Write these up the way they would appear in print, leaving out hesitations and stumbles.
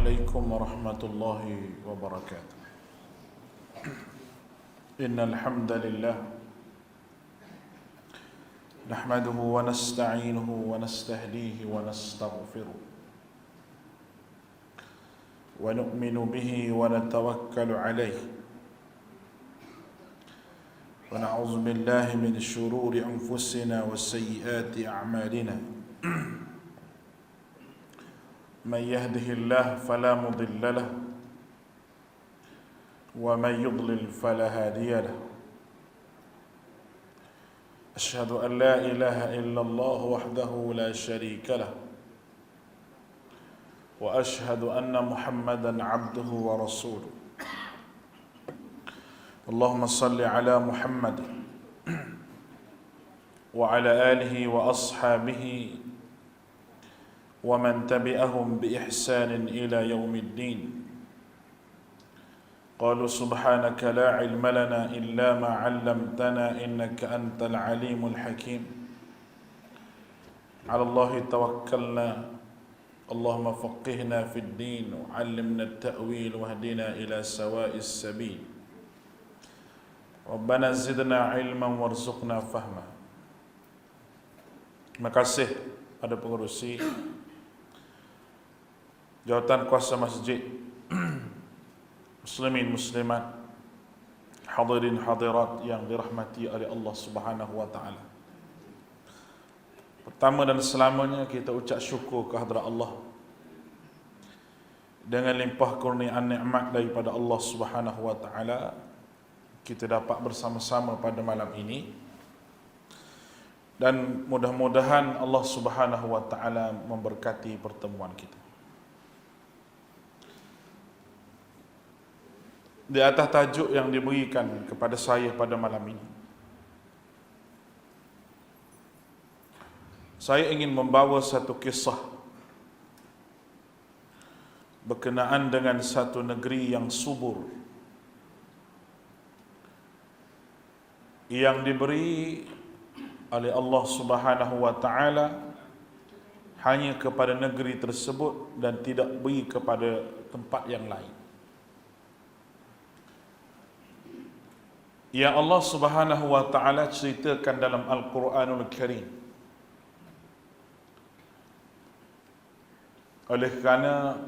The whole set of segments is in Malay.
عليكم ورحمة الله وبركاته. إن الحمد لله نحمده ونستعينه ونستهديه ونستغفره ونؤمن به ونتوكل عليه ونعوذ بالله من شرور أنفسنا وسيئات أعمالنا. من يهده الله فلا مضل له ومن يضلل فلا هادي له. أشهد أن لا إله إلا الله وحده لا شريك له وأشهد أن محمدا عبده ورسوله. اللهم صل على محمد وعلى آله وأصحابه ومن تبعهم بإحسان إلى يوم الدين. قالوا سبحانك لا علم لنا إلا ما علمتنا إنك أنت العليم الحكيم. على الله توكلنا اللهم فقهنا في الدين وعلمنا التأويل واهدنا إلى سواء السبيل. ربنا زدنا علما وارزقنا فهما. Terima kasih pada pengerusi jawatan kuasa masjid, muslimin muslimat, hadirin hadirat yang dirahmati oleh Allah Subhanahu wa taala. Pertama dan selamanya kita ucap syukur kehadrat Allah dengan limpah kurniaan nikmat daripada Allah Subhanahu wa taala. Kita dapat bersama-sama pada malam ini, dan mudah-mudahan Allah Subhanahu wa taala memberkati pertemuan kita. Di atas tajuk yang diberikan kepada saya pada malam ini, saya ingin membawa satu kisah berkenaan dengan satu negeri yang subur, yang diberi oleh Allah Subhanahu wa taala hanya kepada negeri tersebut dan tidak beri kepada tempat yang lain. Yang Allah Subhanahu wa taala ceritakan dalam Al-Quranul Karim. Oleh kerana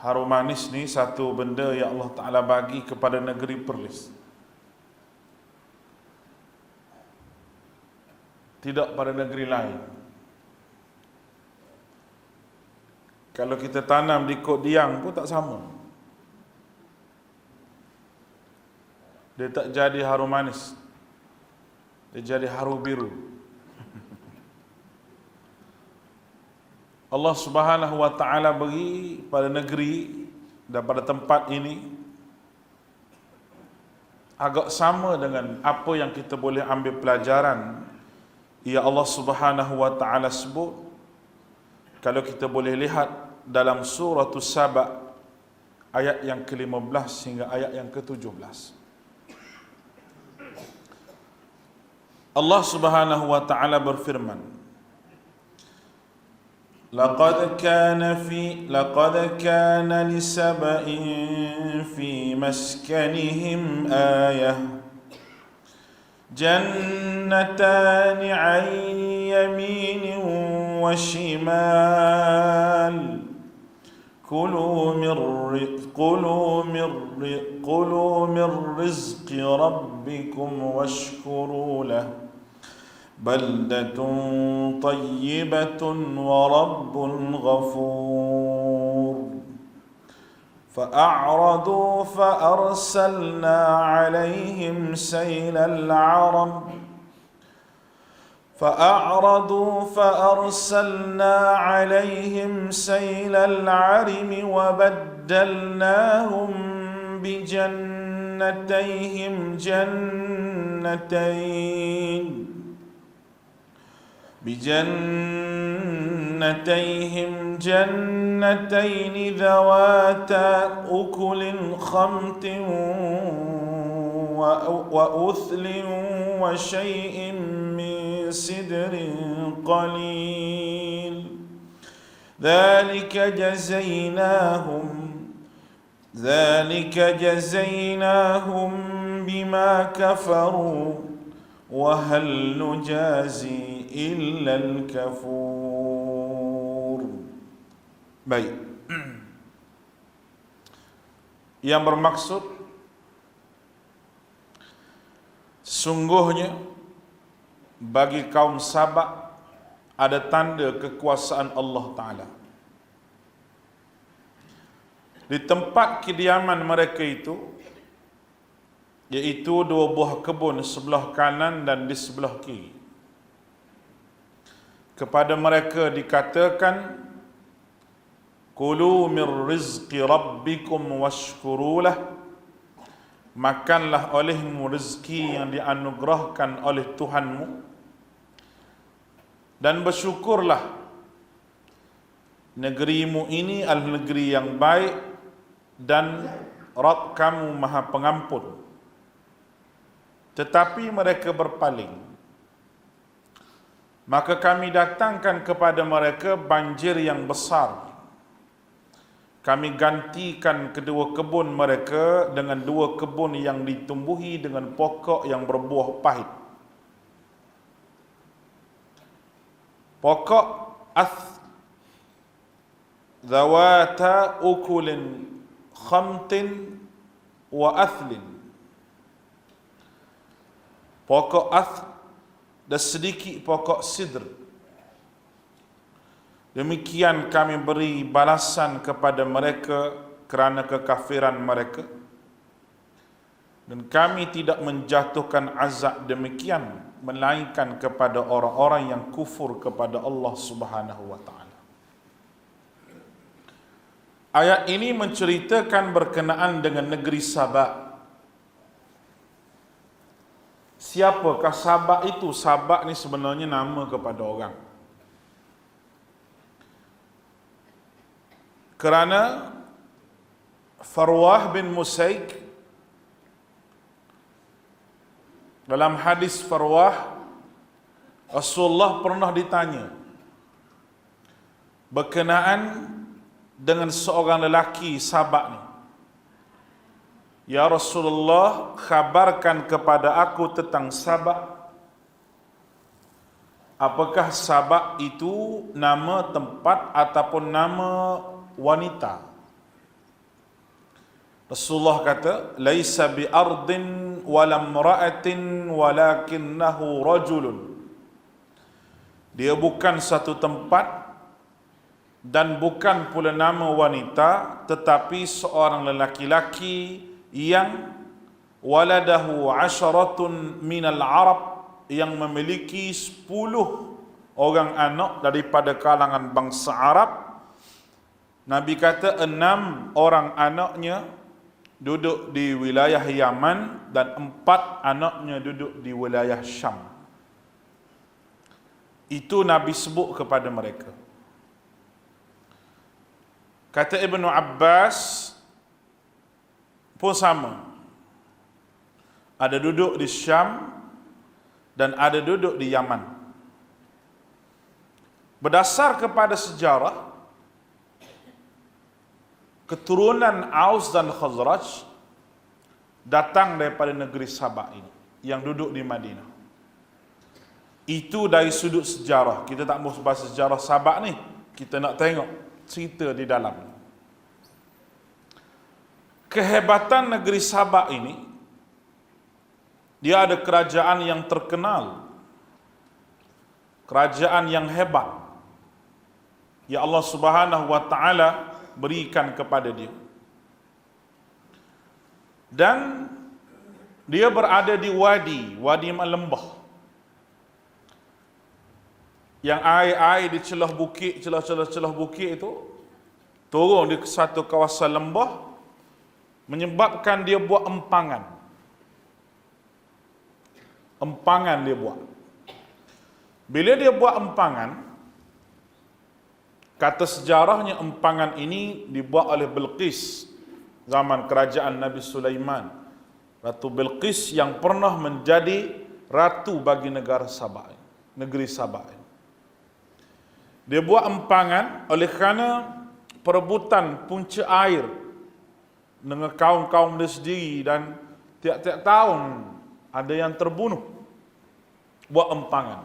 harum manis ni satu benda yang Allah Ta'ala bagi kepada negeri Perlis, tidak pada negeri lain. Kalau kita tanam di Kok Diang pun tak sama, dia tak jadi harum manis, dia jadi harum biru. Allah Subhanahu wa taala beri pada negeri dan pada tempat ini agak sama dengan apa yang kita boleh ambil pelajaran yang Allah Subhanahu wa taala sebut. Kalau kita boleh lihat dalam surah As-Saba ayat yang ke-15 hingga ayat yang ke-17. Allah Subhanahu wa taala berfirman, لقد كان لسبإ في مسكنهم آية جنتان عن يمين وشمال كلوا من رزق ربكم واشكروا له بلدة طيبة ورب غفور. فأعرضوا فأرسلنا عليهم سيل العرم وبدلناهم بجنتيهم جنتين ذواتا أكل خمط وأثل وشيء من سدر قليل ذلك جزيناهم بما كفروا وهل نجازي إلا الكفور. Baik. Yang bermaksud sesungguhnya bagi kaum Sabak ada tanda kekuasaan Allah Ta'ala. Di tempat kediaman mereka itu, iaitu dua buah kebun sebelah kanan dan di sebelah kiri. Kepada mereka dikatakan, Kulu min rizqi rabbikum washkurulah. Makanlah olehmu rezeki yang dianugerahkan oleh Tuhanmu dan bersyukurlah. Negerimu ini adalah negeri yang baik dan Rabb kamu maha pengampun. Tetapi mereka berpaling. Maka kami datangkan kepada mereka banjir yang besar. Kami gantikan kedua kebun mereka dengan dua kebun yang ditumbuhi dengan pokok yang berbuah pahit. Pokok zawata ukulin khamtin wa athlin. Pokok dan sedikit pokok sidr. Demikian kami beri balasan kepada mereka kerana kekafiran mereka, dan kami tidak menjatuhkan azab demikian melainkan kepada orang-orang yang kufur kepada Allah Subhanahu wa taala. Ayat ini menceritakan berkenaan dengan negeri Sabak. Siapakah Sabak itu? Sabak ni sebenarnya nama kepada orang. Kerana Farwah bin Musaik, dalam hadis Farwah, Rasulullah pernah ditanya berkenaan dengan seorang lelaki Sabak ni. Ya Rasulullah, khabarkan kepada aku tentang Sabak. Apakah Sabak itu nama tempat ataupun nama wanita? Rasulullah kata, laisa bi ardin wala imra'atin walakinnahu rajulun. Dia bukan satu tempat dan bukan pula nama wanita, tetapi seorang lelaki-laki yang waladahu 'asharatun minal Arab, yang memiliki 10 orang anak daripada kalangan bangsa Arab. Nabi kata 6 orang anaknya duduk di wilayah Yaman dan 4 anaknya duduk di wilayah Syam. Itu Nabi sebut kepada mereka. Kata Ibnu Abbas pun sama. Ada duduk di Syam dan ada duduk di Yaman. Berdasar kepada sejarah, keturunan Aus dan Khazraj datang daripada negeri Sabak ini yang duduk di Madinah. Itu dari sudut sejarah. Kita tak mahu bahas sejarah Sabak ni, kita nak tengok cerita di dalam. Kehebatan negeri Sabak ini, dia ada kerajaan yang terkenal, kerajaan yang hebat, ya Allah Subhanahu wa taala berikan kepada dia. Dan dia berada di wadi lembah, yang air-air di celah bukit, celah bukit itu turun di satu kawasan lembah, menyebabkan dia buat empangan dia buat. Bila dia buat empangan, kata sejarahnya empangan ini dibuat oleh Bilqis zaman kerajaan Nabi Sulaiman. Ratu Bilqis yang pernah menjadi ratu bagi negara Sabak, negeri Sabak. Dia buat empangan oleh kerana perebutan punca air dengan kaum-kaum dia sendiri, dan tiap-tiap tahun ada yang terbunuh. Buat empangan.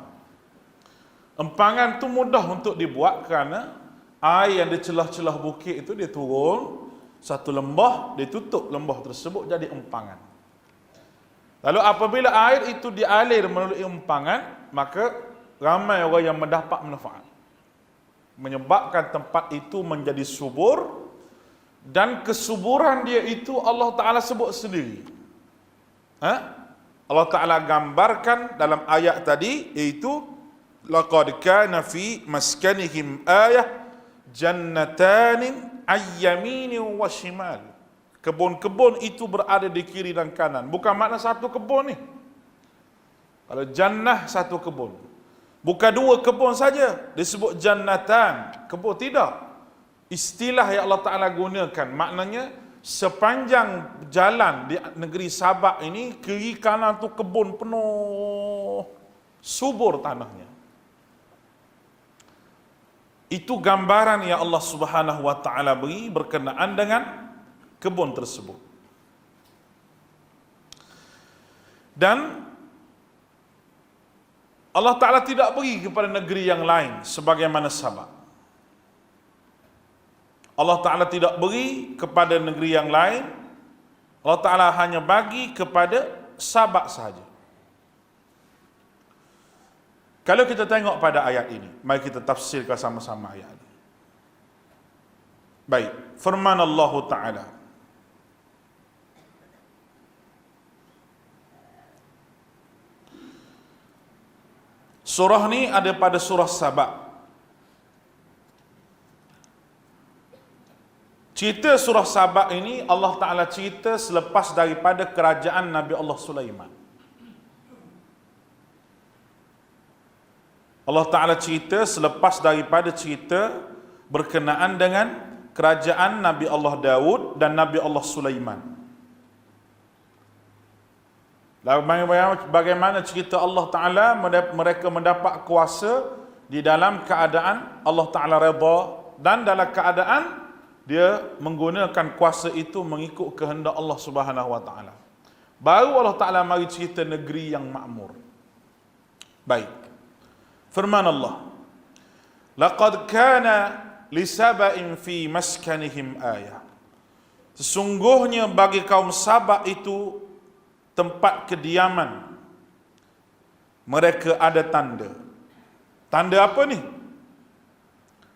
Empangan tu mudah untuk dibuat kerana air yang di celah-celah bukit itu dia turun satu lembah, dia tutup lembah tersebut jadi empangan. Lalu apabila air itu dialir melalui empangan, maka ramai orang yang mendapat manfaat, menyebabkan tempat itu menjadi subur, dan kesuburan dia itu Allah Ta'ala sebut sendiri. Allah Ta'ala gambarkan dalam ayat tadi, iaitu laqad kana fi maskanihim ayah jannatanin ayyamini wa shimal. Kebun-kebun itu berada di kiri dan kanan. Bukan makna satu kebun ni. Kalau jannah satu kebun, bukan dua kebun saja disebut jannatan, kebun, tidak. Istilah yang Allah Ta'ala gunakan, maknanya sepanjang jalan di negeri Sabak ini, kiri kanan tu kebun penuh, subur tanahnya. Itu gambaran yang Allah Subhanahu wa Ta'ala beri berkenaan dengan kebun tersebut. Dan Allah Ta'ala tidak beri kepada negeri yang lain sebagaimana Sabak. Allah Ta'ala tidak beri kepada negeri yang lain. Allah Ta'ala hanya bagi kepada Sabak sahaja. Kalau kita tengok pada ayat ini, mari kita tafsirkan sama-sama ayat ini. Baik, firman Allah Ta'ala. Surah ni ada pada surah Sabak. Cerita surah Sabak ini Allah Ta'ala cerita selepas daripada kerajaan Nabi Allah Sulaiman. Allah Ta'ala cerita selepas daripada cerita berkenaan dengan kerajaan Nabi Allah Daud dan Nabi Allah Sulaiman. Bagaimana cerita Allah Ta'ala mereka mendapat kuasa di dalam keadaan Allah Ta'ala redha, dan dalam keadaan dia menggunakan kuasa itu mengikut kehendak Allah Subhanahu wa Ta'ala. Baru Allah Ta'ala mari cerita negeri yang makmur. Baik. Firman Allah, laqad kana li saba'in fi maskanihim ayah. Sesungguhnya bagi kaum Sabak itu tempat kediaman mereka ada tanda. Tanda apa ni?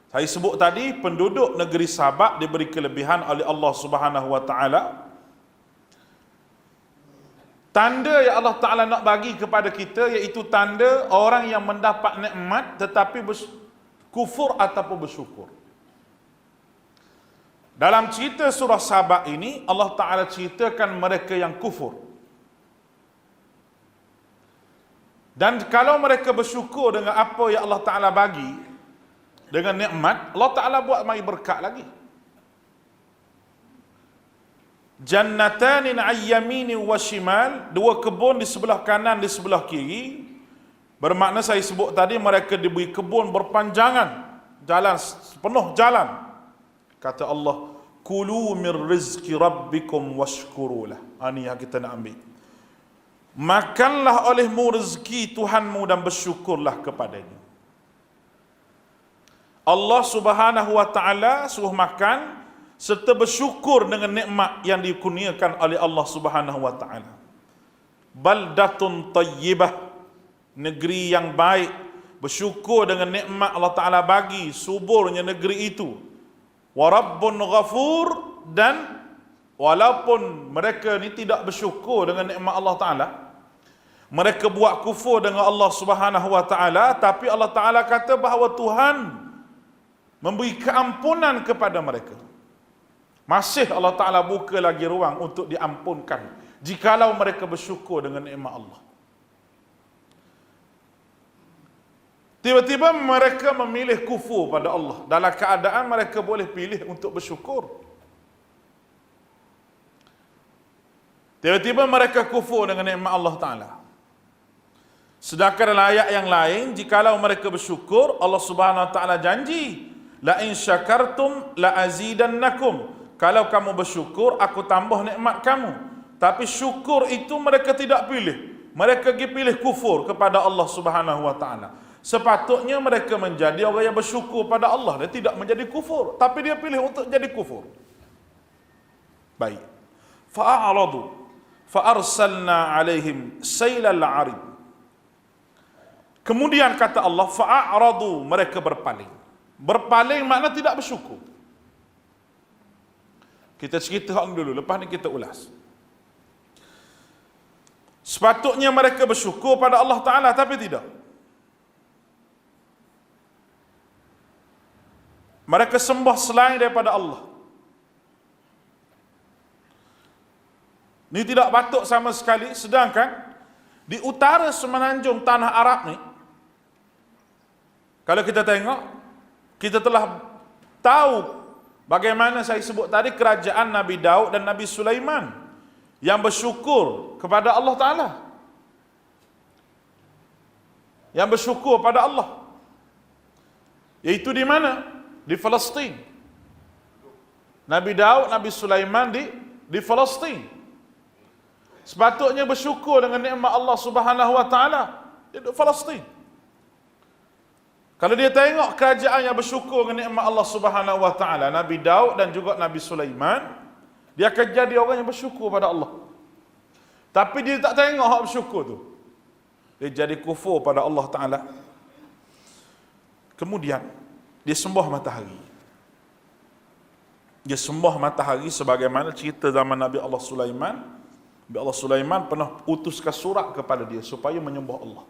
Saya sebut tadi, penduduk negeri Sabak diberi kelebihan oleh Allah Subhanahu wa Ta'ala. Tanda yang Allah Ta'ala nak bagi kepada kita, iaitu tanda orang yang mendapat nikmat tetapi kufur ataupun bersyukur. Dalam cerita surah Sabak ini, Allah Ta'ala ceritakan mereka yang kufur. Dan kalau mereka bersyukur dengan apa yang Allah Ta'ala bagi, dengan nikmat, Allah Ta'ala buat mai berkat lagi. Jannatanin ayyamini wa shimal, dua kebun di sebelah kanan, di sebelah kiri. Bermakna saya sebut tadi, mereka diberi kebun berpanjangan, jalan, penuh jalan. Kata Allah, kulu min rizki rabbikum washkurulah. Ini yang kita nak ambil. Makanlah olehmu rezeki Tuhanmu dan bersyukurlah kepadanya. Allah Subhanahu wa Ta'ala suruh makan serta bersyukur dengan nikmat yang dikurniakan oleh Allah Subhanahu wa Ta'ala. Baldatun tayyibah, negeri yang baik, bersyukur dengan nikmat Allah Ta'ala bagi, suburnya negeri itu. Wa rabbun ghafur, dan walaupun mereka ni tidak bersyukur dengan nikmat Allah Ta'ala, mereka buat kufur dengan Allah Subhanahu wa Ta'ala, tapi Allah Ta'ala kata bahawa Tuhan memberi keampunan kepada mereka. Masih Allah Ta'ala buka lagi ruang untuk diampunkan jikalau mereka bersyukur dengan nikmat Allah. Tiba-tiba mereka memilih kufur pada Allah, dalam keadaan mereka boleh pilih untuk bersyukur. Tiba-tiba mereka kufur dengan nikmat Allah Ta'ala. Sedangkan dalam ayat yang lain, jikalau mereka bersyukur, Allah Subhanahu wa taala janji, la in syakartum la azidannakum. Kalau kamu bersyukur, aku tambah nikmat kamu. Tapi syukur itu mereka tidak pilih. Mereka pergi pilih kufur kepada Allah Subhanahu wa taala. Sepatutnya mereka menjadi orang yang bersyukur pada Allah, dia tidak menjadi kufur, tapi dia pilih untuk jadi kufur. Baik. Fa'aradu fa arsalna alaihim sailal 'arim. Kemudian kata Allah, fa'aradu, mereka berpaling. Berpaling makna tidak bersyukur. Kita cerita dulu, lepas ni kita ulas. Sepatutnya mereka bersyukur pada Allah Ta'ala, tapi tidak. Mereka sembah selain daripada Allah. Ini tidak patut sama sekali, sedangkan di utara semenanjung tanah Arab ni, kalau kita tengok, kita telah tahu bagaimana saya sebut tadi kerajaan Nabi Daud dan Nabi Sulaiman yang bersyukur kepada Allah Ta'ala. Yang bersyukur pada Allah. Iaitu di mana? Di Palestin. Nabi Daud, Nabi Sulaiman di Palestin. Sepatutnya bersyukur dengan nikmat Allah Subhanahu wa taala di Palestin. Kalau dia tengok kerajaan yang bersyukur dengan nikmat Allah Subhanahu wa taala, Nabi Daud dan juga Nabi Sulaiman, dia akan jadi orang yang bersyukur pada Allah. Tapi dia tak tengok hak bersyukur tu. Dia jadi kufur pada Allah Taala. Kemudian dia sembah matahari. Dia sembah matahari sebagaimana cerita zaman Nabi Allah Sulaiman. Nabi Allah Sulaiman pernah utuskan surat kepada dia supaya menyembah Allah.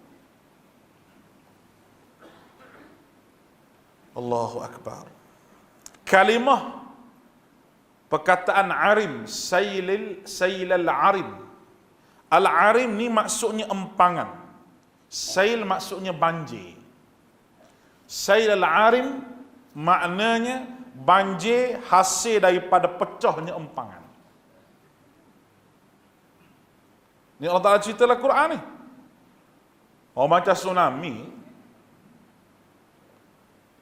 Allahu Akbar. Kalimah perkataan arim, sailal arim. Al-arim ni maksudnya empangan. Sail maksudnya banjir. Sailal arim maknanya banjir hasil daripada pecahnya empangan. Ni Allah Ta'ala cerita dalam Quran ni. Oh, macam tsunami,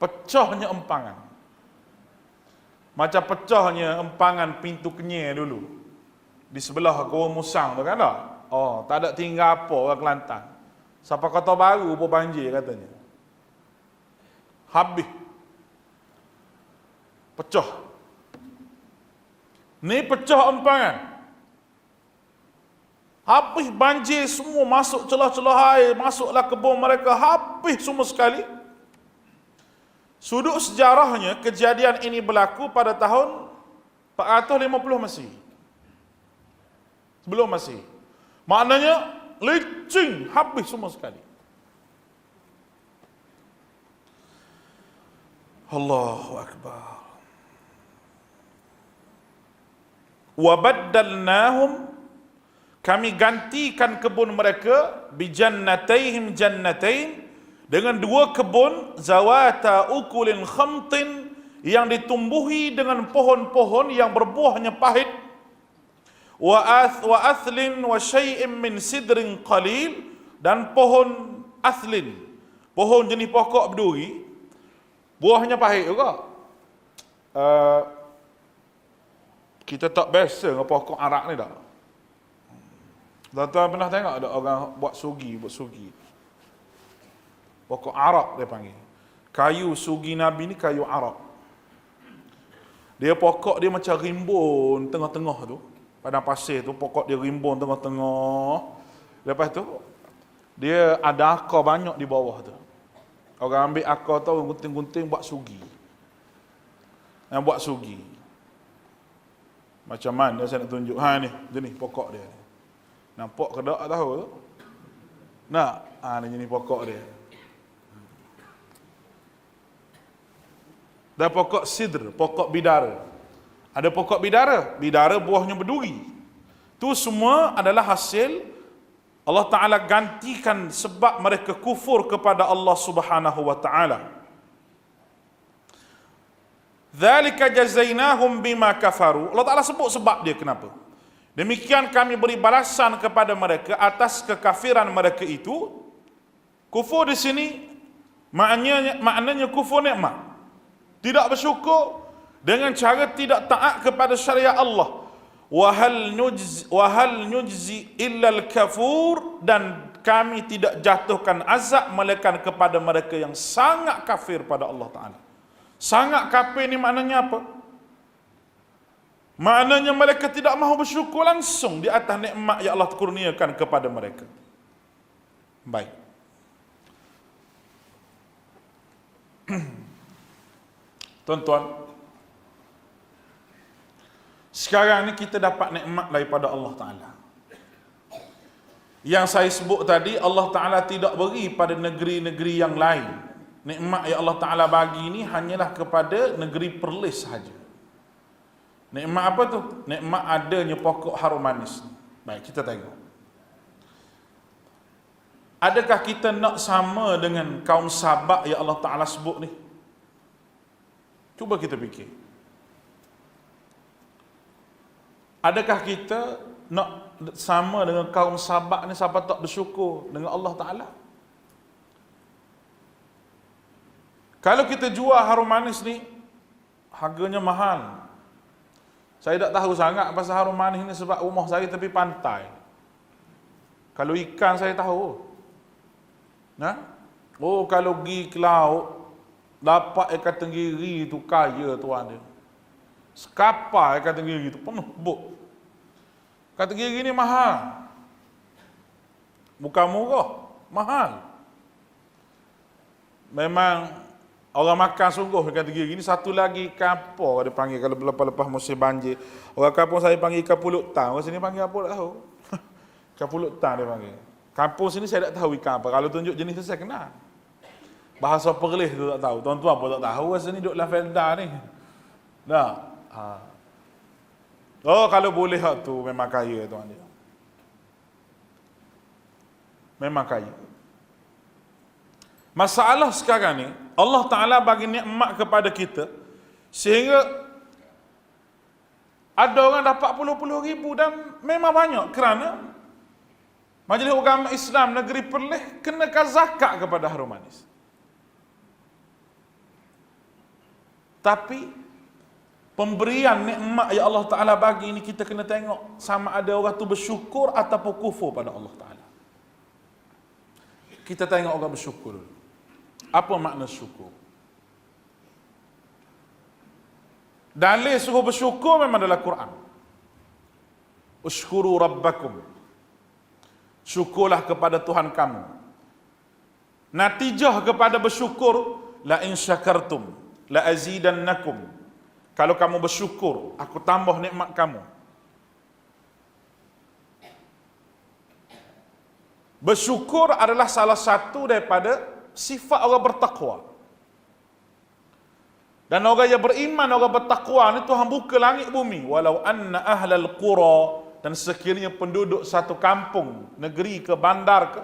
pecahnya empangan. Macam pecahnya empangan pintu Kenyir dulu. Di sebelah Gua Musang tu kan tak? Oh, tak ada tinggal apa orang Kelantan. Sampai Kota Baru pun banjir katanya. Habis. Pecah. Ni pecah empangan. Habis banjir semua masuk celah-celah air, masuklah kebun mereka, habis semua sekali. Sudut sejarahnya, kejadian ini berlaku pada tahun 450 Masihi. Sebelum Masihi. Maknanya, licin, habis semua sekali. Allahu Akbar. وَبَدَّلْنَاهُمْ, kami gantikan kebun mereka, bijannataihim jannatain, dengan dua kebun, zawata ukulin khamtin, yang ditumbuhi dengan pohon-pohon yang berbuahnya pahit, wa athlin wa syai'in min sidrin qalil, dan pohon athlin, pohon jenis pokok berduri, buahnya pahit juga. Kita tak biasa dengan pokok arak ni tak? Tuan-tuan pernah tengok ada orang buat sugi. Pokok arak dia panggil. Kayu sugi Nabi ni kayu arak. Dia pokok dia macam rimbun tengah-tengah tu. Padang pasir tu pokok dia rimbun tengah-tengah. Lepas tu dia ada akar banyak di bawah tu. Orang ambil akar tu gunting-gunting buat sugi. Yang buat sugi. Macam mana saya nak tunjuk? Ha ni, jenis pokok dia. Nampak ke tak tahu tu? Nak? Ha ni jenis pokok dia. Dan pokok sidr, pokok bidara. Ada pokok bidara, bidara buahnya berduri. Tu semua adalah hasil Allah Ta'ala gantikan sebab mereka kufur kepada Allah Subhanahu wa Ta'ala. Dzalika jazainahum bima kafaru. Allah Ta'ala sebut sebab dia kenapa. Demikian kami beri balasan kepada mereka atas kekafiran mereka itu. Kufur di sini maknanya kufur nikmat. Tidak bersyukur dengan cara tidak taat kepada syariat Allah. Wa hal nujzi illa al-kafur, dan kami tidak jatuhkan azab melainkan kepada mereka yang sangat kafir pada Allah Ta'ala. Sangat kafir ni maknanya apa? Maknanya mereka tidak mahu bersyukur langsung di atas nikmat yang Allah kurniakan kepada mereka. Baik. Tuan-tuan, sekarang ni kita dapat nikmat daripada Allah Ta'ala. Yang saya sebut tadi, Allah Ta'ala tidak beri pada negeri-negeri yang lain. Nikmat yang Allah Ta'ala bagi ni hanyalah kepada negeri Perlis sahaja. Nikmat apa tu? Nikmat adanya pokok harum manis. Baik, kita tengok. Adakah kita nak sama dengan kaum Sabak yang Allah Ta'ala sebut ni? Cuba kita fikir. Adakah kita nak sama dengan kaum Sabak ni, siapa tak bersyukur dengan Allah Ta'ala? Kalau kita jual harum manis ni, harganya mahal. Saya tak tahu sangat pasal harum manis ni sebab rumah saya tepi pantai. Kalau ikan saya tahu. Oh, kalau pergi ke laut, dapat ikan tenggiri tu kaya tuan dia. Sekapar ikan tenggiri tu penuh buk. Ikan tenggiri ni mahal. Bukan murah, mahal. Memang orang makan sungguh ikan tenggiri ni. Satu lagi ikan apa dia panggil kalau lepas-lepas musim banjir. Orang kampung saya panggil ikan pulut tang. Orang sini panggil apa tak tahu. Ikan pulut tang dia panggil. Kampung sini saya tak tahu ikan apa. Kalau tunjuk jenis tu saya kenal. Bahasa Perlis tu tak tahu. Tuan-tuan pun tak tahu. Rasa ni duduk dalam Felda ni. Tak? Oh, kalau boleh hak tu memang kaya tuan dia. Memang kaya. Masalah sekarang ni, Allah Ta'ala bagi nikmat kepada kita sehingga ada orang dapat puluh-puluh ribu dan memang banyak kerana Majlis Agama Islam Negeri Perlis kenakan zakat kepada harum manis. Tapi pemberian nikmat yang Allah Ta'ala bagi ini kita kena tengok sama ada orang tu bersyukur ataupun kufur pada Allah Ta'ala. Kita tengok orang bersyukur dulu. Apa makna syukur? Dalil suruh bersyukur memang dalam Quran. Ushkuru rabbakum. Syukurlah kepada Tuhan kamu. Natijah kepada bersyukur, la in syakartum la azidannakum. Kalau kamu bersyukur, aku tambah nikmat kamu. Bersyukur adalah salah satu daripada sifat orang bertakwa. Dan orang yang beriman, orang bertakwa ni Tuhan buka langit bumi. Walau anna ahlal qura, dan sekiranya penduduk satu kampung, negeri ke bandar ke,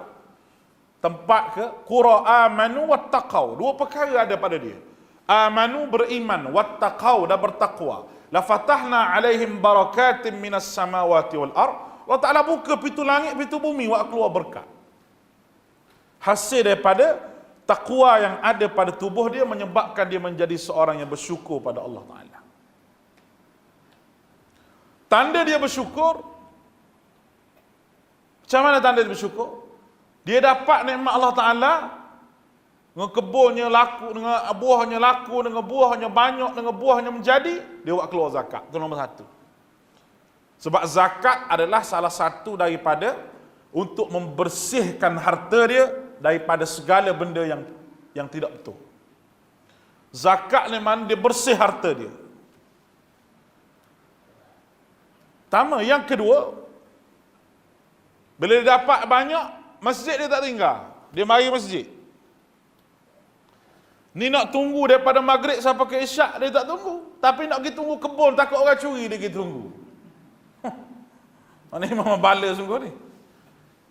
tempat ke, qura amanu wattaqau. Dua perkara ada pada dia. Amanu beriman, wattaqau dan bertakwa. La fatahna alaihim barakatim minas samawati wal ard. Allah Ta'ala buka pintu langit, pintu bumi, wa keluar berkat. Hasil daripada takwa yang ada pada tubuh dia menyebabkan dia menjadi seorang yang bersyukur pada Allah Ta'ala. Tanda dia bersyukur, macam mana tanda dia bersyukur? Dia dapat nikmat Allah Ta'ala, dengan kebunnya laku, dengan buahnya laku, dengan buahnya banyak, dengan buahnya menjadi, dia buat keluar zakat. Itu nombor satu. Sebab zakat adalah salah satu daripada untuk membersihkan harta dia daripada segala benda yang tidak betul. Zakat ni mana dia bersih harta dia. Pertama, yang kedua, bila dia dapat banyak, masjid dia tak tinggal. Dia mari masjid. Ni nak tunggu daripada maghrib sampai ke isyak, dia tak tunggu. Tapi nak pergi tunggu kebun, takut orang curi, dia pergi tunggu. Ini memang bala sungguh ni.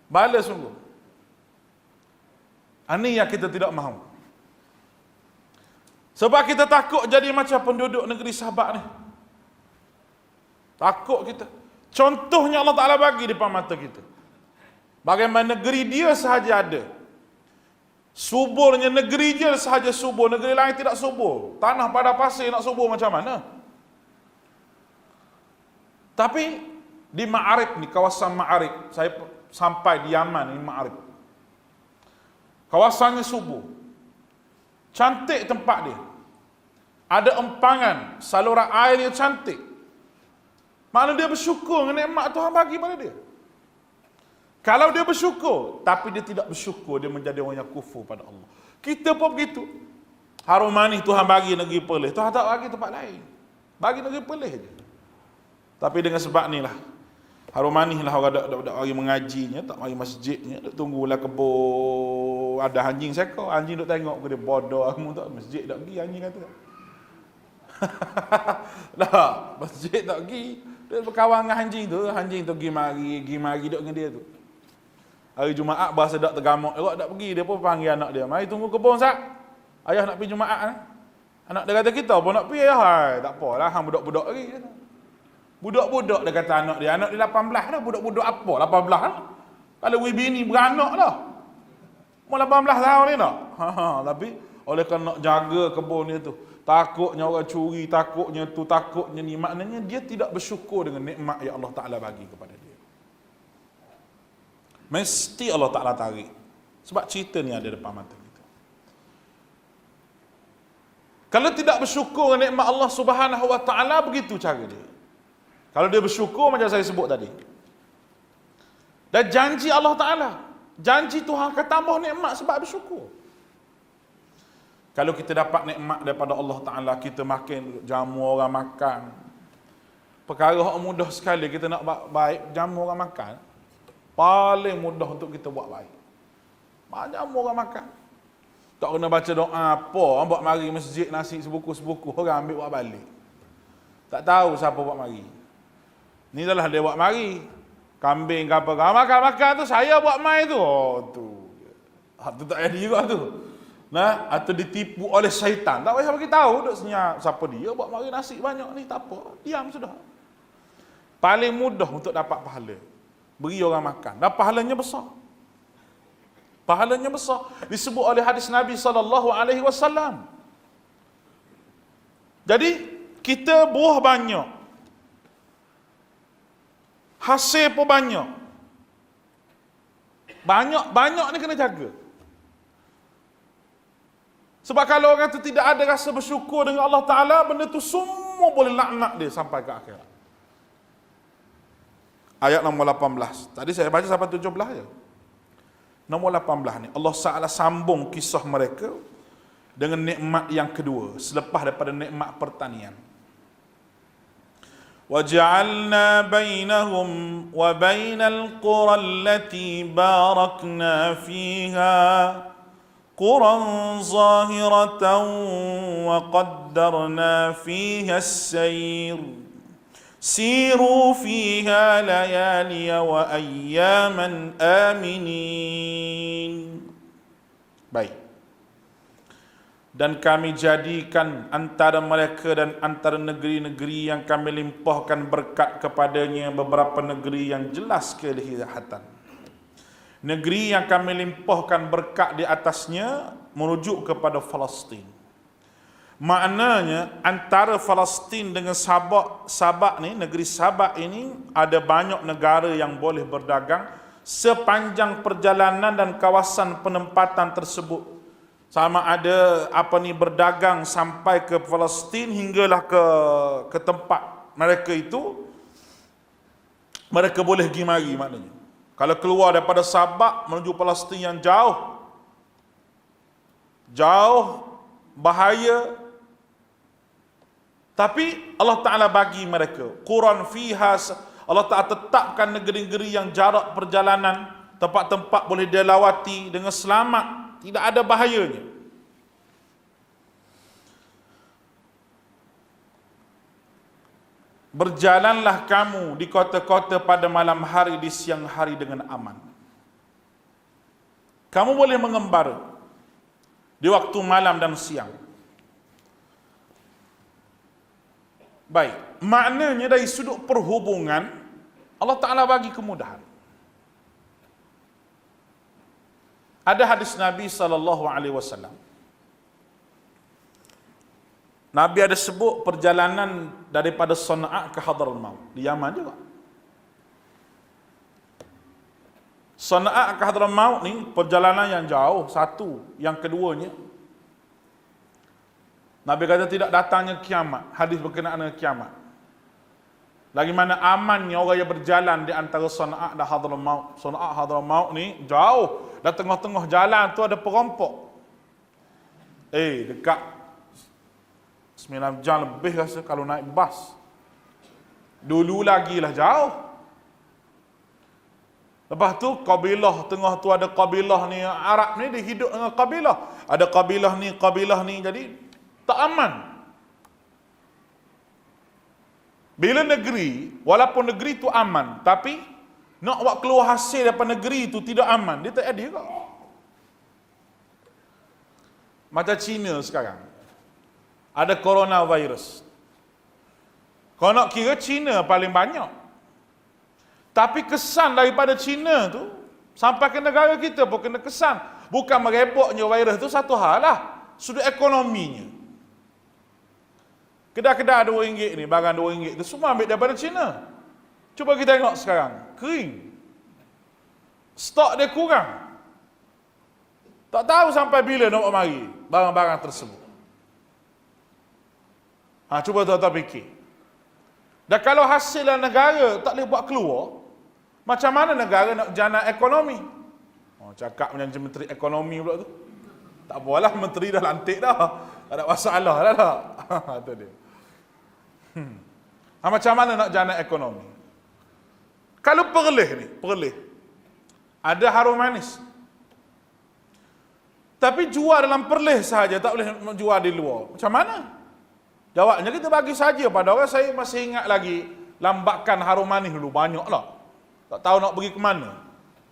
Bala sungguh. Ini yang kita tidak mahu. Sebab kita takut jadi macam penduduk negeri Sabak ni. Takut kita. Contohnya Allah Ta'ala bagi di depan mata kita. Bagaimana negeri dia sahaja ada. Suburnya negeri je sahaja subur, negeri lain tidak subur. Tanah pada pasir nak subur macam mana? Tapi di Ma'arib ni, kawasan Ma'arib, saya sampai di Yaman ni, Ma'arib. Kawasannya subur. Cantik tempat dia. Ada empangan, saluran air dia cantik. Makna dia bersyukur dengan nikmat Tuhan bagi pada dia. Kalau dia bersyukur, tapi dia tidak bersyukur, dia menjadi orang yang kufur pada Allah. Kita pun begitu. Harum manis Tuhan bagi negeri Perlis, Tuhan tak bagi tempat lain. Bagi negeri Perlis je. Tapi dengan sebab ni lah, harum manis lah orang dak mari mengajinya, tak mari masjidnya, duk tunggulah kebun ada anjing sekor, anjing duk tengok ke dia, bodoh kamu tak masjid tak pergi, anjing kata. Dah, masjid tak pergi, dia berkawan dengan anjing tu pergi mari duk dengan dia tu. Hari Jumaat bahasa dak tergamuk, awak tak pergi, dia pun panggil anak dia, mari tunggu kebun sat. Ayah nak pergi Jumaat ni. Anak dia kata kita pun nak pergi ayah, hai, tak apalah hang budak-budak lagi dia. Budak-budak dia kata anak dia 18 dah, budak-budak apa 18 dah. Kalau bini beranak dah. Mau 18 tahun ni tak? Tapi oleh kerana nak jaga kebun dia tu, takutnya orang curi, takutnya tu, takutnya ni, maknanya dia tidak bersyukur dengan nikmat yang Allah Ta'ala bagi kepada dia. Mesti Allah Ta'ala tarik. Sebab cerita ni ada depan mata kita. Kalau tidak bersyukur dengan nikmat Allah Subhanahu Wa Ta'ala, begitu cara dia. Kalau dia bersyukur macam saya sebut tadi. Dan janji Allah Ta'ala, janji Tuhan akan tambah nikmat sebab bersyukur. Kalau kita dapat nikmat daripada Allah Ta'ala, kita makin jamu orang makan. Perkara yang mudah sekali kita nak buat baik, jamu orang makan. Paling mudah untuk kita buat baik. Jamu orang makan. Tak kena baca doa apa, buat mari masjid nasi sebuku-sebuku, orang ambil buat balik. Tak tahu siapa buat mari. Ni dah lah dia buat mari. Kambing ke apa, makan-makan tu saya buat mai tu. Oh tu. Tu tak jadi juga tu. Nah, atau ditipu oleh syaitan. Tak payah bagi tahu duk senyap siapa dia buat mari nasi banyak ni, tak apa. Diam sudah. Paling mudah untuk dapat pahala. Beri orang makan. Dan pahalanya besar. Pahalanya besar. Disebut oleh hadis Nabi SAW. Jadi, kita buah banyak. Hasil pun banyak. Banyak ni kena jaga. Sebab kalau orang tu tidak ada rasa bersyukur dengan Allah Ta'ala, benda tu semua boleh laknat dia sampai ke akhirat. Ayat nombor 18. Tadi saya baca sampai 17 je. Nombor 18 ni, Allah Ta'ala sambung kisah mereka dengan nikmat yang kedua, selepas daripada nikmat pertanian. وَجَعَلْنَا بَيْنَهُمْ وَبَيْنَ الْقُرَى الَّتِي بَارَكْنَا فِيهَا قُرًى ظَاهِرَةً وَقَدَّرْنَا فِيهَا السَّيْرَ سِيرُوا فِيهَا لَيَالِيَ وَأَيَّامًا آمِنِينَ. Baik. Dan kami jadikan antara mereka dan antara negeri-negeri yang kami limpahkan berkat kepadanya beberapa negeri yang jelas kelihatan. Negeri yang kami limpahkan berkat di atasnya merujuk kepada Palestin. Maknanya antara Palestin dengan Sabak ni, negeri Sabak ini ada banyak negara yang boleh berdagang sepanjang perjalanan dan kawasan penempatan tersebut. Sama ada berdagang sampai ke Palestin hinggalah ke tempat mereka itu, mereka boleh pergi mari maknanya. Kalau keluar daripada Sabak menuju Palestin yang jauh, bahaya. Tapi Allah Ta'ala bagi mereka Quran fiha, Allah Ta'ala tetapkan negeri-negeri yang jarak perjalanan, tempat-tempat boleh dia lawati dengan selamat, tidak ada bahayanya. Berjalanlah kamu di kota-kota pada malam hari, di siang hari dengan aman. Kamu boleh mengembara di waktu malam dan siang. Baik, maknanya dari sudut perhubungan Allah Ta'ala bagi kemudahan. Ada hadis Nabi SAW. Nabi ada sebut perjalanan daripada Sana'a ke Hadramaut di Yaman juga. Sana'a ke Hadramaut ni perjalanan yang jauh, satu. Yang keduanya, Nabi kata tidak datangnya kiamat. Hadis berkenaan dengan kiamat. Lagi mana amannya orang yang berjalan di antara Sana'a dan Hadramaut. Sana'a Hadramaut ni jauh. Dan tengah-tengah jalan tu ada perampok. Dekat 9 jam lebih rasa kalau naik bas. Dulu lagi lah jauh. Lepas tu kabilah tengah tu ada kabilah ni, Arab ni dia hidup dengan kabilah. Ada kabilah ni, jadi tak aman. Bila negeri, walaupun negeri tu aman, tapi nak buat keluar hasil daripada negeri tu tidak aman, dia tak ada juga. Macam China sekarang. Ada coronavirus. Kau nak kira China paling banyak. Tapi kesan daripada China tu sampai ke negara kita pun kena kesan. Bukan merebaknya virus tu satu hal lah. Sudut ekonominya. Kedai-kedai RM2 ni, barang RM2 tu semua ambil daripada China. Cuba kita tengok sekarang. Kering. Stok dia kurang. Tak tahu sampai bila nak mari barang-barang tersebut. Cuba tuan-tuan fikir. Dan kalau hasil negara tak boleh buat keluar, macam mana negara nak jana ekonomi? Cakap macam menteri ekonomi pula tu. Tak apalah, menteri dah lantik dah. Tak ada masalah dah tak. Itu dia. Macam mana nak jana ekonomi? Kalau Perlis. Ada harum manis. Tapi jual dalam Perlis sahaja, tak boleh jual di luar. Macam mana? Jawabnya kita bagi saja pada orang. Saya masih ingat lagi lambakan harum manis dulu banyak lah. Tak tahu nak pergi ke mana.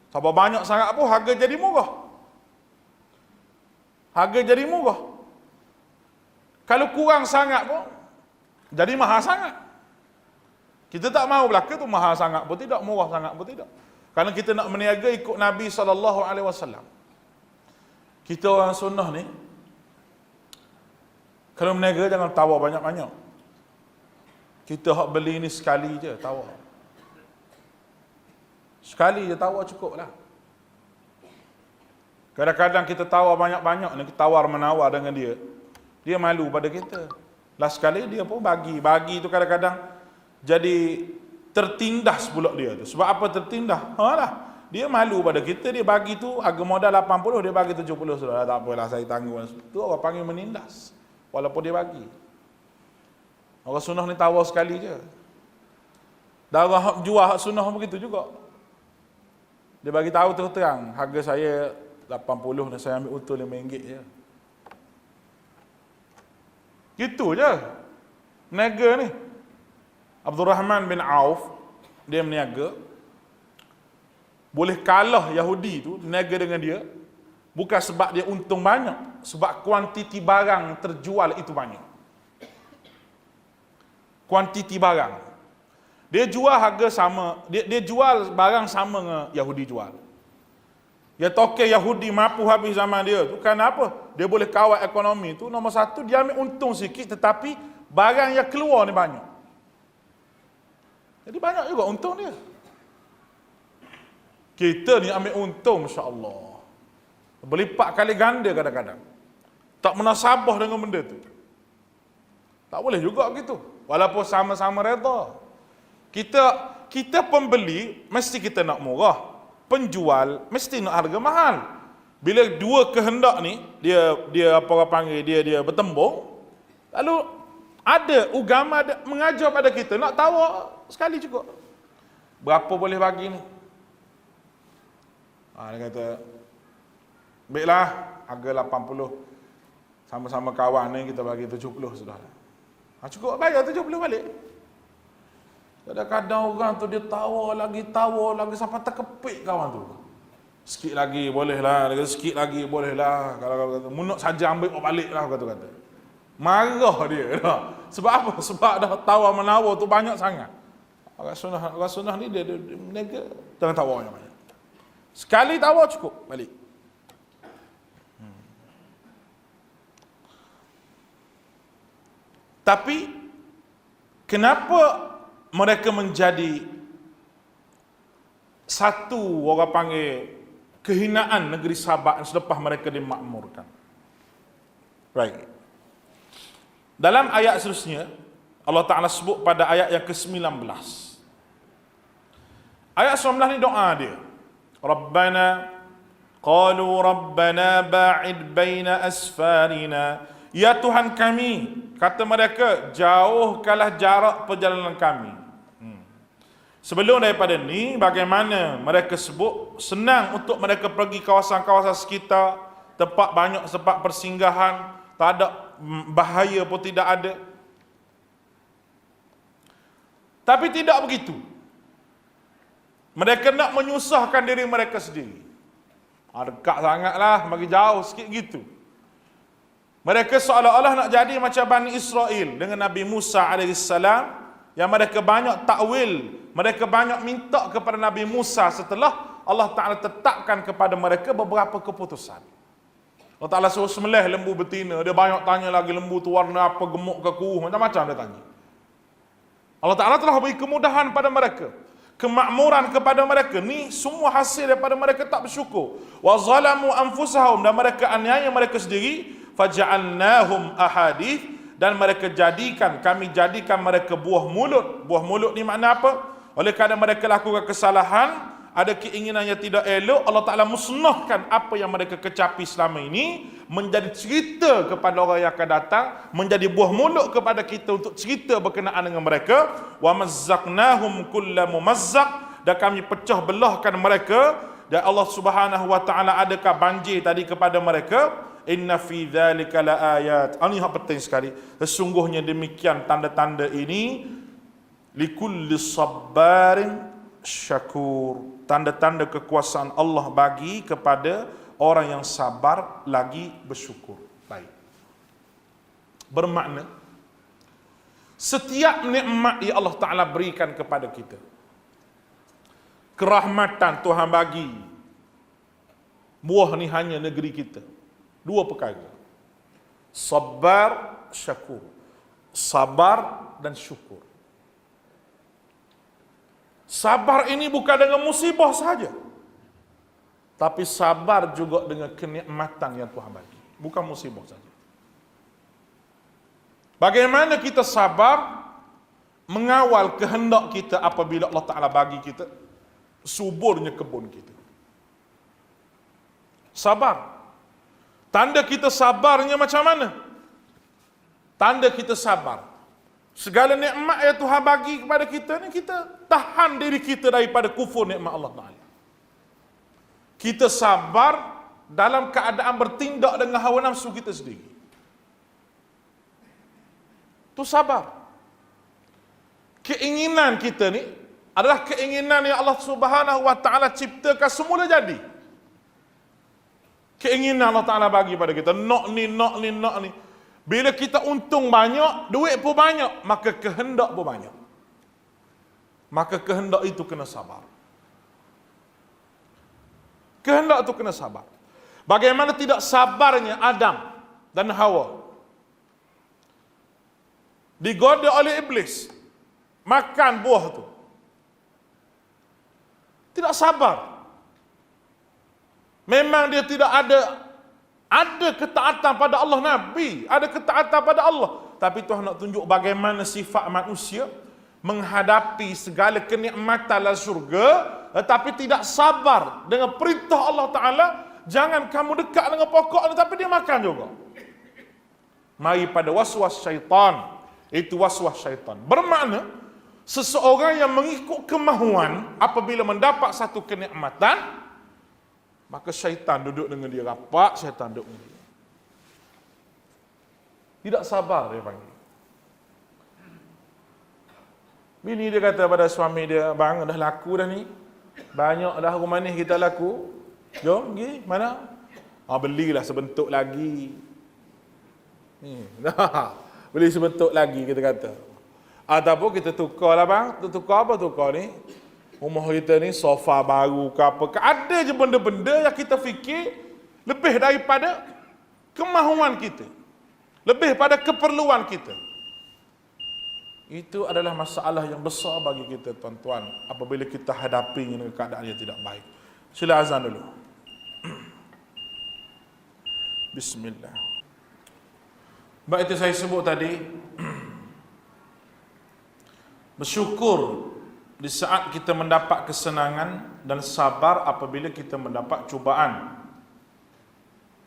Sebab banyak sangat pun harga jadi murah. Kalau kurang sangat pun jadi mahal sangat. Kita tak mahu belaka tu mahal sangat pun tidak, murah sangat pun tidak. Kerana kita nak meniaga ikut Nabi SAW. Kita orang sunnah ni, kalau meniaga jangan tawar banyak-banyak. Kita hak beli ni sekali je tawar. Sekali je tawar cukup lah. Kadang-kadang kita tawar banyak-banyak ni, kita tawar menawar dengan dia. Dia malu pada kita. Last sekali dia pun bagi. Bagi tu kadang-kadang jadi tertindas pula dia tu. Sebab apa tertindas? Dia malu pada kita, dia bagi tu harga modal 80, dia bagi 70 sudah. Tak apalah, saya tanggung. Tu orang panggil menindas. Walaupun dia bagi. Orang sunnah ni tawar sekali je. Dan orang jual hak sunnah begitu juga. Dia bagi tahu terang, harga saya 80 dan saya ambil untung RM5 je. Gitu je. Meniaga ni. Abdul Rahman bin Auf, dia meniaga. Boleh kalah Yahudi tu, meniaga dengan dia. Bukan sebab dia untung banyak. Sebab kuantiti barang terjual itu banyak. Kuantiti barang. Dia jual harga sama, dia jual barang sama dengan Yahudi jual. Ya toke Yahudi mampu habis zaman dia tu. Kenapa? Dia boleh kawal ekonomi tu. Nombor satu, dia ambil untung sikit, tetapi barang yang keluar ni banyak. Jadi banyak juga untung dia. Kita ni ambil untung, insya-Allah. Berlipat kali ganda kadang-kadang. Tak munasabah dengan benda tu. Tak boleh juga gitu. Walaupun sama-sama redha. Kita pembeli mesti kita nak murah. Penjual mesti nak harga mahal. Bila dua kehendak ni dia apa orang panggil dia bertembung, lalu ada agama mengajar pada kita nak tawar sekali cukup. Berapa boleh bagi ni? Dia kata, baiklah, harga 80. Sama-sama kawan ni kita bagi 70 sudah. Cukup bayar 70 balik. Kadang-kadang orang tu dia tawar lagi sampai terkepit kawan tu. Sikit lagi bolehlah, sikit lagi bolehlah. Kalau munuk saja ambil balik lah kata-kata. Marah dia dah. Sebab apa? Sebab dah tawar menawar tu banyak sangat. Orang sunnah ni dia meniaga, jangan tawar banyak. Sekali tawar cukup balik. Tapi kenapa mereka menjadi satu, orang panggil, kehinaan negeri Sabak selepas mereka dimakmurkan? Right. Dalam ayat seterusnya, Allah Ta'ala sebut pada ayat yang ke-19. Ayat 19 ni doa dia. Qalu Rabbana ba'id baina asfarina. Ya Tuhan kami, kata mereka, jauhkanlah jarak perjalanan kami. Sebelum daripada ni, bagaimana mereka sebut, senang untuk mereka pergi kawasan-kawasan sekitar, tempat persinggahan, tak ada bahaya pun tidak ada. Tapi tidak begitu. Mereka nak menyusahkan diri mereka sendiri. Dekat sangatlah, bagi jauh sikit gitu. Mereka seolah-olah nak jadi macam Bani Israel dengan Nabi Musa AS, yang mereka banyak takwil, mereka banyak minta kepada Nabi Musa setelah Allah Ta'ala tetapkan kepada mereka beberapa keputusan. Allah Ta'ala suruh sembelih lembu betina, dia banyak tanya lagi lembu tu warna apa, gemuk ke kuruh, macam-macam dia tanya. Allah Ta'ala telah beri kemudahan pada mereka, kemakmuran kepada mereka. Ni semua hasil daripada mereka tak bersyukur. Wa zalamu anfusahum, dan mereka aniaya mereka sendiri. Faja'alnahum ahadith, dan kami jadikan mereka buah mulut. Buah mulut ni makna apa? Oleh kerana mereka lakukan kesalahan, ada keinginan yang tidak elok, Allah Ta'ala musnahkan apa yang mereka kecapi selama ini, menjadi cerita kepada orang yang akan datang, menjadi buah mulut kepada kita untuk cerita berkenaan dengan mereka. Wa mazzaqnahum kulla mumazzaq, dan kami pecah belahkan mereka. Dan Allah Subhanahu wa Ta'ala adakah banjir tadi kepada mereka? Inna fi dzalika laayat. Ini hak penting sekali. Sesungguhnya demikian tanda-tanda ini likulli sabbarin syakur. Tanda-tanda kekuasaan Allah bagi kepada orang yang sabar lagi bersyukur. Baik. Bermakna setiap nikmat yang Allah Ta'ala berikan kepada kita, kerahmatan Tuhan bagi, buah ni hanya negeri kita. Dua perkara. Sabar, syakur. Sabar dan syukur. Sabar ini bukan dengan musibah saja, tapi sabar juga dengan kenikmatan yang Tuhan bagi. Bukan musibah saja. Bagaimana kita sabar mengawal kehendak kita apabila Allah Ta'ala bagi kita suburnya kebun kita. Sabar. Tanda kita sabarnya macam mana? Tanda kita sabar, segala nikmat yang Tuhan bagi kepada kita ni, kita tahan diri kita daripada kufur nikmat Allah Ta'ala. Kita sabar dalam keadaan bertindak dengan hawa nafsu kita sendiri. Itu sabar. Keinginan kita ni adalah keinginan yang Allah Subhanahu wa Ta'ala ciptakan semula jadi. Keinginan Allah Ta'ala bagi pada kita, nak ni. Bila kita untung banyak, duit pun banyak, maka kehendak pun banyak. Maka kehendak itu kena sabar. Kehendak itu kena sabar. Bagaimana tidak sabarnya Adam dan Hawa. Digoda oleh iblis, makan buah itu. Tidak sabar. Memang dia tidak ada ketaatan pada Allah, Nabi ada ketaatan pada Allah, tapi Tuhan nak tunjuk bagaimana sifat manusia menghadapi segala kenikmatan dalam syurga, tetapi tidak sabar dengan perintah Allah Ta'ala. Jangan kamu dekat dengan pokok ni, tapi dia makan juga. Mari pada waswas syaitan. Itu waswas syaitan. Bermakna seseorang yang mengikut kemahuan apabila mendapat satu kenikmatan, maka syaitan duduk dengan dia rapat, syaitan duduk dengan dia. Tidak sabar dia panggil. Bini dia kata pada suami dia, bang dah laku dah ni, banyak dah rumah ni kita laku, jom pergi mana? Belilah sebentuk lagi. Beli sebentuk lagi kita kata. Ataupun kita tukar lah bang, tukar apa tukar ni? Rumah kita ni sofa baru ke apa ke, ada je benda-benda yang kita fikir lebih daripada kemahuan kita, lebih pada keperluan kita. Itu adalah masalah yang besar bagi kita, tuan-tuan, apabila kita hadapi dengan keadaan yang tidak baik. Sila azan dulu. Bismillah. Baik, itu saya sebut tadi, bersyukur di saat kita mendapat kesenangan dan sabar apabila kita mendapat cubaan.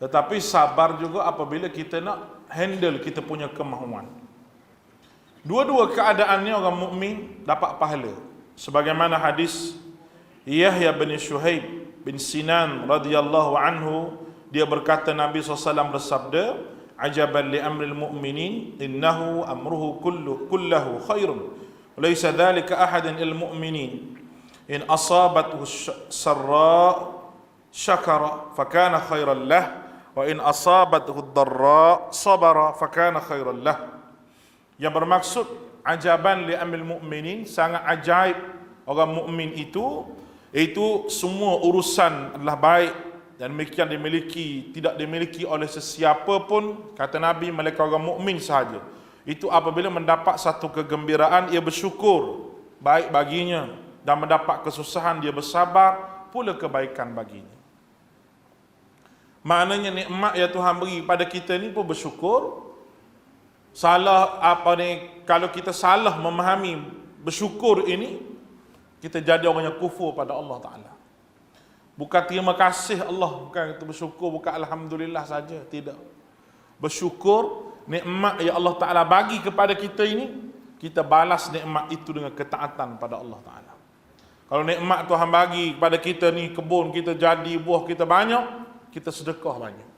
Tetapi sabar juga apabila kita nak handle kita punya kemahuan. Dua-dua keadaannya orang mukmin dapat pahala. Sebagaimana hadis Yahya bin Syuhaib bin Sinan radhiyallahu anhu, dia berkata Nabi SAW bersabda, "Ajaban li amril mu'minin, innahu amruhu kullahu khairun. Walaysa dhalika ahadin il mu'minin. In asabathu sarra syakara fakana khairan lah, wa in asabathu dharra sabara fakana khairan lah." Yang bermaksud ajaban li amril mu'minin, sangat ajaib orang mukmin itu semua urusan adalah baik dan demikian tidak dimiliki oleh sesiapa pun, kata Nabi, mereka orang mukmin sahaja. Itu apabila mendapat satu kegembiraan ia bersyukur, baik baginya, dan mendapat kesusahan dia bersabar, pula kebaikan baginya. Maknanya nikmat yang Tuhan beri pada kita ni pun bersyukur. Kalau kita salah memahami bersyukur ini, kita jadi orang yang kufur pada Allah Ta'ala. Bukan terima kasih Allah, bukan kita bersyukur, bukan alhamdulillah saja, tidak. Bersyukur nikmat yang Allah Ta'ala bagi kepada kita ini, kita balas nikmat itu dengan ketaatan pada Allah Ta'ala. Kalau nikmat Tuhan bagi kepada kita ni, kebun kita jadi, buah kita banyak, kita sedekah banyak,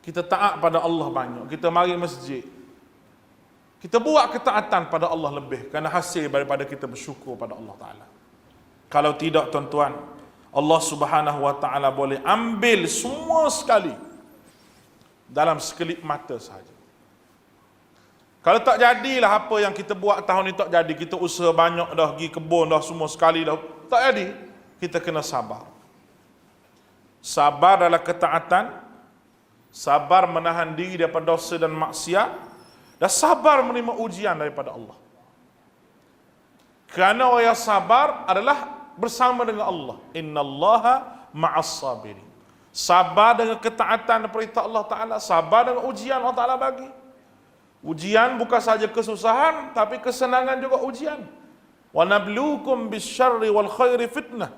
kita taat pada Allah banyak, kita mari masjid, kita buat ketaatan pada Allah lebih, kerana hasil daripada kita bersyukur pada Allah Ta'ala. Kalau tidak, tuan-tuan, Allah Subhanahu Wa Ta'ala boleh ambil semua sekali dalam sekelip mata sahaja. Kalau tak jadilah apa yang kita buat tahun ni, tak jadi, kita usaha banyak dah, pergi kebun dah, semua sekali dah, tak jadi, kita kena sabar. Sabar adalah ketaatan, sabar menahan diri daripada dosa dan maksiat, dan sabar menerima ujian daripada Allah. Kerana orang yang sabar adalah bersama dengan Allah. Innallaha ma'as sabirin. Sabar dengan ketaatan perintah Allah Ta'ala, sabar dengan ujian Allah Ta'ala bagi. Ujian bukan saja kesusahan, tapi kesenangan juga ujian. Wa nabluukum bisyarri wal khairi fitnah.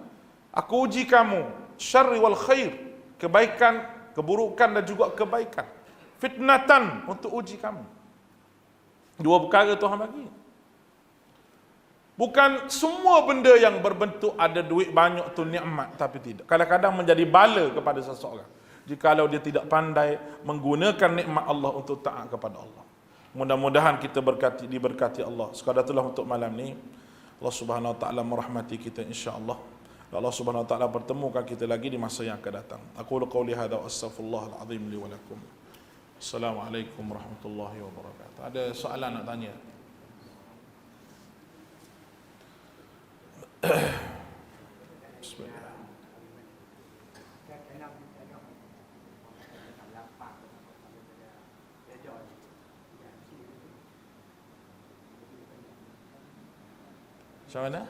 Aku uji kamu, syarri wal khair, kebaikan, keburukan dan juga kebaikan. Fitnatan, untuk uji kamu. Dua perkara Tuhan bagi. Bukan semua benda yang berbentuk ada duit banyak tu nikmat, tapi tidak. Kadang-kadang menjadi bala kepada seseorang jikalau dia tidak pandai menggunakan nikmat Allah untuk taat kepada Allah. Mudah-mudahan kita diberkati Allah. Sekadar itulah untuk malam ni. Allah Subhanahu Wa Ta'ala merahmati kita, insya-Allah. Allah Subhanahu Wa Ta'ala pertemukan kita lagi di masa yang akan datang. Aku qauli hadza wa astaghfirullahal azim li wa lakum. Assalamualaikum warahmatullahi wabarakatuh. Ada soalan nak tanya? Bismillah. Macam mana?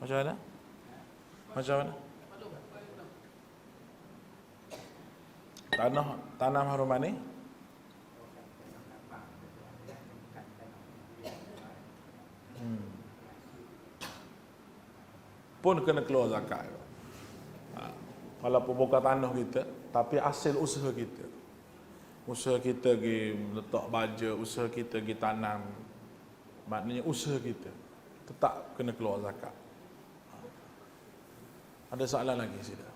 Macam mana? Macam mana? Tanam harum manis? Pun kena keluar zakat. Walaupun bukan tanah kita, tapi hasil usaha kita. Usaha kita pergi letak baja, usaha kita pergi tanam, maknanya usaha kita tetap kena keluar zakat. Ada soalan lagi sila?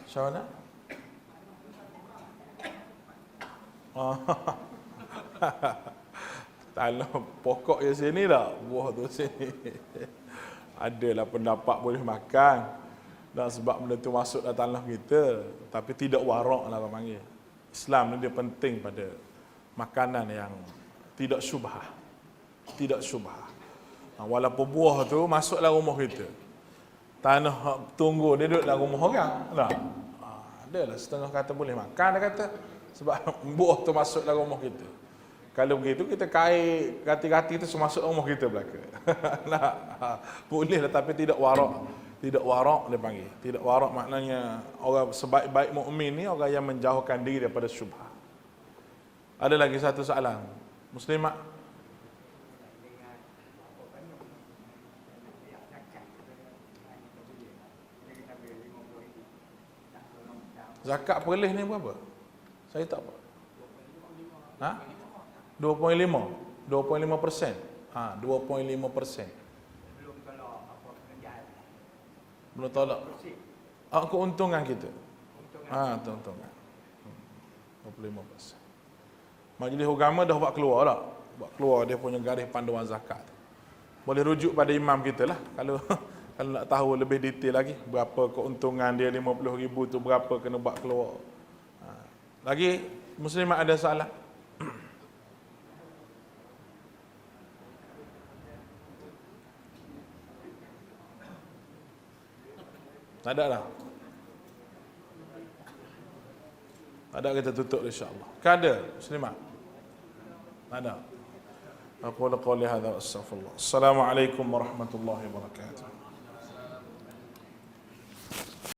Macam mana? Tanam pokok di sini tak, buah tu sini. Adalah pendapat boleh makan, dan sebab benda tu masuk dalam tanah kita, tapi tidak warak lah orang panggil. Islam ni dia penting pada makanan yang tidak syubhah. Tidak syubhah. Walaupun buah tu masuk dalam rumah kita, tanah tunggu dia duduk dalam rumah orang. Adalah setengah kata boleh makan, dia kata. Sebab buah tu masuk dalam rumah kita. Kalau begitu kita kait gati-gati tu masuk rumah kita belaka. Nah, boleh lah tapi tidak warak. Tidak warak dia panggil. Tidak warak maknanya orang sebaik-baik mukmin ni orang yang menjauhkan diri daripada syubhat. Ada lagi satu soalan. Muslimat. Zakat perleh ni berapa? Saya tak apa. Ha? 2.5%. 2.5%. Ha, 2.5%. Belum tolak. Ah, keuntungan kita. Ha, keuntungan. 25%. Majlis agama dah buat keluar tak? Buat keluar dia punya garis panduan zakat. Boleh rujuk pada imam kita lah. Kalau kalau nak tahu lebih detail lagi berapa keuntungan dia 50,000 tu berapa kena buat keluar. Ha. Lagi muslimat ada soalan? Tak ada lah. Tak ada, kita tutup insya-Allah. Kan ada muslimat? Tak ada. Aku qawli hadza wa astaghfirullah. Assalamualaikum warahmatullahi wabarakatuh.